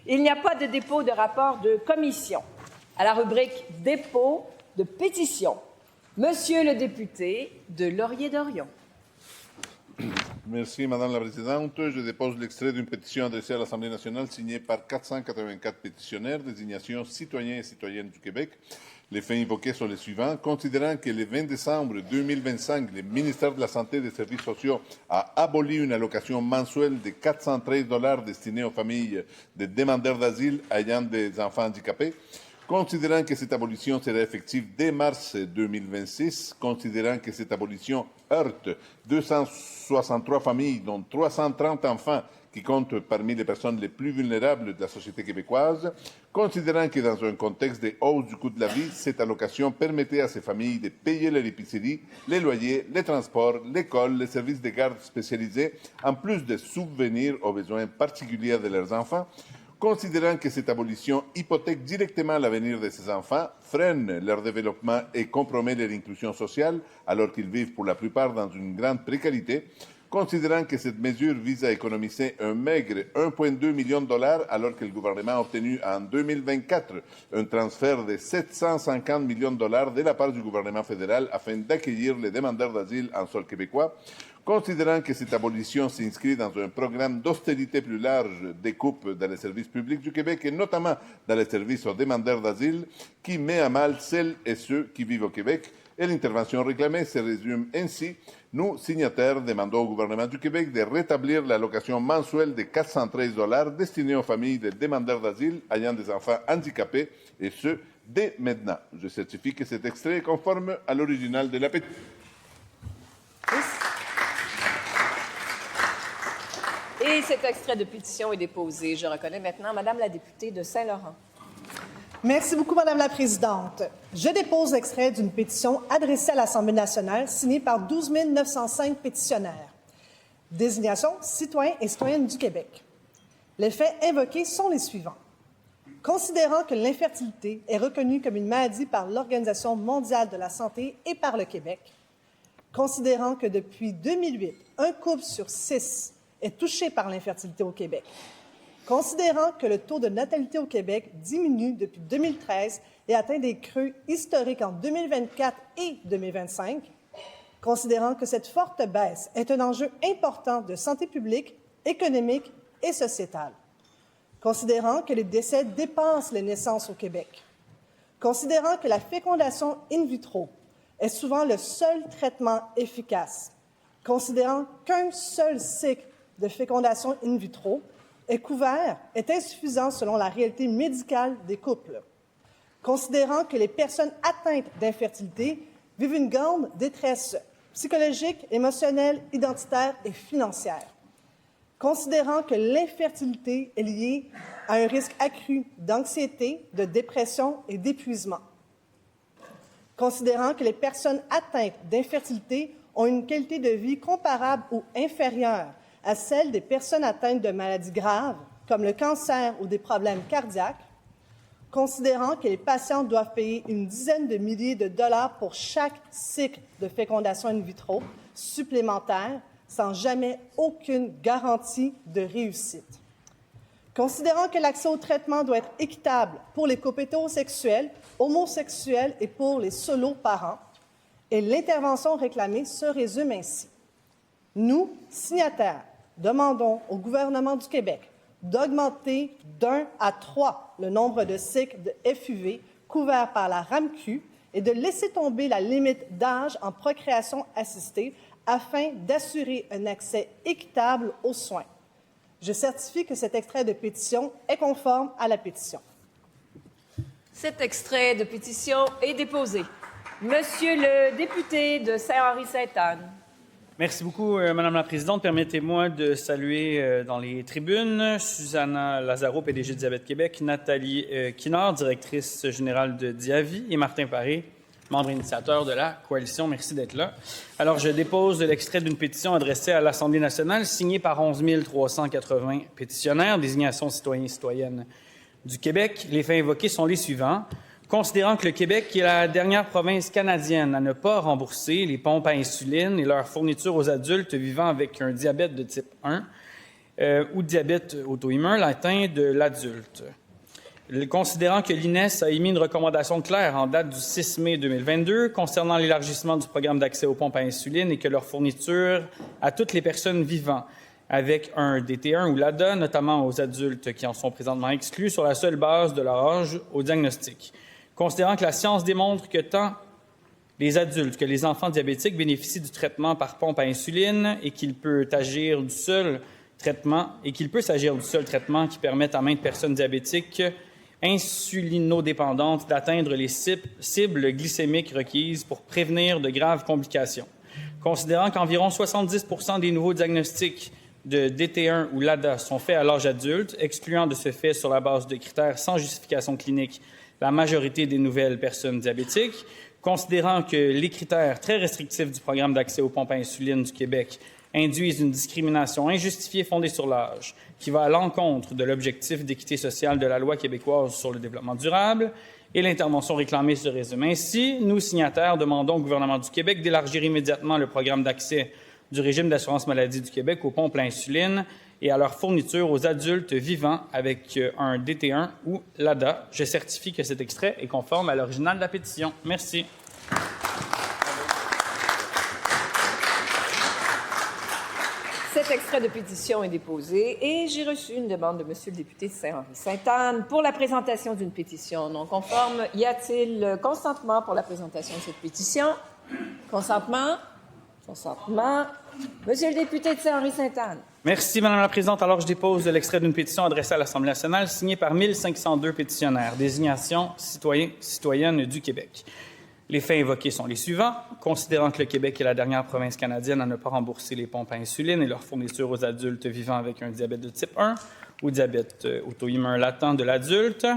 Il n'y a pas de dépôt de rapport de commission. À la rubrique dépôt de pétition, Monsieur le député de Laurier-Dorion. Merci, Madame la Présidente. Je dépose l'extrait d'une pétition adressée à l'Assemblée nationale signée par 484 pétitionnaires, désignation citoyens et citoyennes du Québec. Les faits invoqués sont les suivants. Considérant que le 20 décembre 2025, le ministère de la Santé et des Services sociaux a aboli une allocation mensuelle de 413 $ destinée aux familles de demandeurs d'asile ayant des enfants handicapés. Considérant que cette abolition sera effective dès mars 2026, considérant que cette abolition heurte 263 familles, dont 330 enfants, qui comptent parmi les personnes les plus vulnérables de la société québécoise, considérant que dans un contexte de hausse du coût de la vie, cette allocation permettait à ces familles de payer leur épicerie, les loyers, les transports, l'école, les services de garde spécialisés, en plus de subvenir aux besoins particuliers de leurs enfants, considérant que cette abolition hypothèque directement l'avenir de ces enfants, freine leur développement et compromet leur inclusion sociale alors qu'ils vivent pour la plupart dans une grande précarité, considérant que cette mesure vise à économiser un maigre 1,2 million de dollars alors que le gouvernement a obtenu en 2024 un transfert de 750 millions de dollars de la part du gouvernement fédéral afin d'accueillir les demandeurs d'asile en sol québécois, considérant que cette abolition s'inscrit dans un programme d'austérité plus large des coupes dans les services publics du Québec et notamment dans les services aux demandeurs d'asile qui met à mal celles et ceux qui vivent au Québec. Et l'intervention réclamée se résume ainsi. Nous, signataires, demandons au gouvernement du Québec de rétablir l'allocation mensuelle de 413 $ destinée aux familles de demandeurs d'asile ayant des enfants handicapés, et ce, dès maintenant. Je certifie que cet extrait est conforme à l'original de la pétition. Et cet extrait de pétition est déposé. Je reconnais maintenant Madame la députée de Saint-Laurent. Merci beaucoup, Madame la Présidente. Je dépose l'extrait d'une pétition adressée à l'Assemblée nationale signée par 12 905 pétitionnaires. Désignation citoyens et citoyennes du Québec. Les faits invoqués sont les suivants. Considérant que l'infertilité est reconnue comme une maladie par l'Organisation mondiale de la santé et par le Québec, considérant que depuis 2008, un couple sur 6 est touché par l'infertilité au Québec, considérant que le taux de natalité au Québec diminue depuis 2013 et atteint des creux historiques en 2024 et 2025, considérant que cette forte baisse est un enjeu important de santé publique, économique et sociétale, considérant que les décès dépassent les naissances au Québec, considérant que la fécondation in vitro est souvent le seul traitement efficace, considérant qu'un seul cycle de fécondation in vitro est insuffisant selon la réalité médicale des couples, considérant que les personnes atteintes d'infertilité vivent une grande détresse psychologique, émotionnelle, identitaire et financière, considérant que l'infertilité est liée à un risque accru d'anxiété, de dépression et d'épuisement, considérant que les personnes atteintes d'infertilité ont une qualité de vie comparable ou inférieure à celle des personnes atteintes de maladies graves, comme le cancer ou des problèmes cardiaques, considérant que les patients doivent payer une dizaine de milliers de dollars pour chaque cycle de fécondation in vitro supplémentaire, sans jamais aucune garantie de réussite. Considérant que l'accès au traitement doit être équitable pour les couples hétérosexuels, homosexuels et pour les solo-parents, et l'intervention réclamée se résume ainsi. Nous, signataires, demandons au gouvernement du Québec d'augmenter d'1 à 3 le nombre de cycles de FUV couverts par la RAMQ et de laisser tomber la limite d'âge en procréation assistée afin d'assurer un accès équitable aux soins. Je certifie que cet extrait de pétition est conforme à la pétition. Cet extrait de pétition est déposé. Monsieur le député de Saint-Henri-Sainte-Anne. Merci beaucoup, Madame la Présidente. Permettez-moi de saluer dans les tribunes Susanna Lazaro, PDG de Diabète Québec, Nathalie Kinard, directrice générale de Diavi, et Martin Paré, membre initiateur de la coalition. Merci d'être là. Alors, je dépose l'extrait d'une pétition adressée à l'Assemblée nationale, signée par 11 380 pétitionnaires, désignation citoyens et citoyennes du Québec. Les faits invoqués sont les suivants. Considérant que le Québec est la dernière province canadienne à ne pas rembourser les pompes à insuline et leur fourniture aux adultes vivant avec un diabète de type 1, ou diabète auto-immun atteint de l'adulte. Considérant que l'INES a émis une recommandation claire en date du 6 mai 2022 concernant l'élargissement du programme d'accès aux pompes à insuline et que leur fourniture à toutes les personnes vivant avec un DT1 ou l'ADA, notamment aux adultes qui en sont présentement exclus, sur la seule base de leur âge au diagnostic. Considérant que la science démontre que tant les adultes que les enfants diabétiques bénéficient du traitement par pompe à insuline et qu'il peut s'agir du seul traitement qui permet à maintes personnes diabétiques insulinodépendantes d'atteindre les cibles glycémiques requises pour prévenir de graves complications. Considérant qu'environ 70% des nouveaux diagnostics de DT1 ou LADA sont faits à l'âge adulte, excluant de ce fait sur la base de critères sans justification clinique la majorité des nouvelles personnes diabétiques, considérant que les critères très restrictifs du programme d'accès aux pompes à insuline du Québec induisent une discrimination injustifiée fondée sur l'âge, qui va à l'encontre de l'objectif d'équité sociale de la loi québécoise sur le développement durable, et l'intervention réclamée se résume ainsi. Nous, signataires, demandons au gouvernement du Québec d'élargir immédiatement le programme d'accès du régime d'assurance maladie du Québec aux pompes à insuline et à leur fourniture aux adultes vivant avec un DT1 ou l'ADA. Je certifie que cet extrait est conforme à l'original de la pétition. Merci. Cet extrait de pétition est déposé et j'ai reçu une demande de M. le député de Saint-Henri-Sainte-Anne pour la présentation d'une pétition non conforme. Y a-t-il consentement pour la présentation de cette pétition? Consentement? Consentement. Monsieur le député de Saint-Henri-Sainte-Anne. Merci, Madame la Présidente. Alors, je dépose l'extrait d'une pétition adressée à l'Assemblée nationale signée par 1502 pétitionnaires, désignation citoyenne du Québec. Les faits invoqués sont les suivants. Considérant que le Québec est la dernière province canadienne à ne pas rembourser les pompes à insuline et leur fourniture aux adultes vivant avec un diabète de type 1 ou diabète auto-immun latent de l'adulte,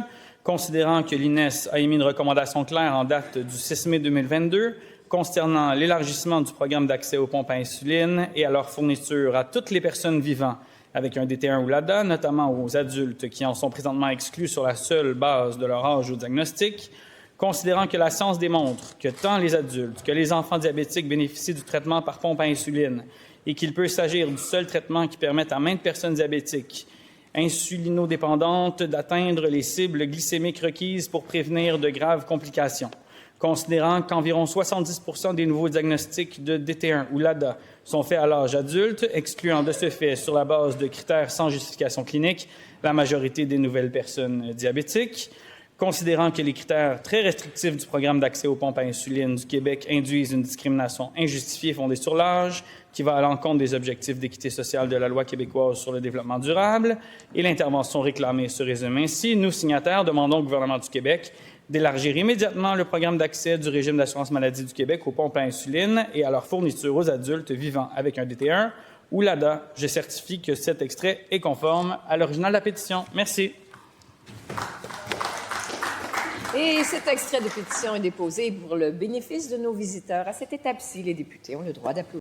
considérant que l'INES a émis une recommandation claire en date du 6 mai 2022 concernant l'élargissement du programme d'accès aux pompes à insuline et à leur fourniture à toutes les personnes vivant avec un DT1 ou l'ADA, notamment aux adultes qui en sont présentement exclus sur la seule base de leur âge au diagnostic, considérant que la science démontre que tant les adultes que les enfants diabétiques bénéficient du traitement par pompe à insuline et qu'il peut s'agir du seul traitement qui permette à maintes personnes diabétiques insulinodépendantes d'atteindre les cibles glycémiques requises pour prévenir de graves complications. Considérant qu'environ 70% des nouveaux diagnostics de DT1 ou LADA sont faits à l'âge adulte, excluant de ce fait, sur la base de critères sans justification clinique, la majorité des nouvelles personnes diabétiques, considérant que les critères très restrictifs du programme d'accès aux pompes à insuline du Québec induisent une discrimination injustifiée fondée sur l'âge, qui va à l'encontre des objectifs d'équité sociale de la loi québécoise sur le développement durable, et l'intervention réclamée se résume ainsi. Nous, signataires, demandons au gouvernement du Québec d'élargir immédiatement le programme d'accès du régime d'assurance maladie du Québec aux pompes à insuline et à leur fourniture aux adultes vivant avec un DT1 ou l'ADA. Je certifie que cet extrait est conforme à l'original de la pétition. Merci. Et cet extrait de pétition est déposé pour le bénéfice de nos visiteurs. À cette étape-ci, les députés ont le droit d'applaudir.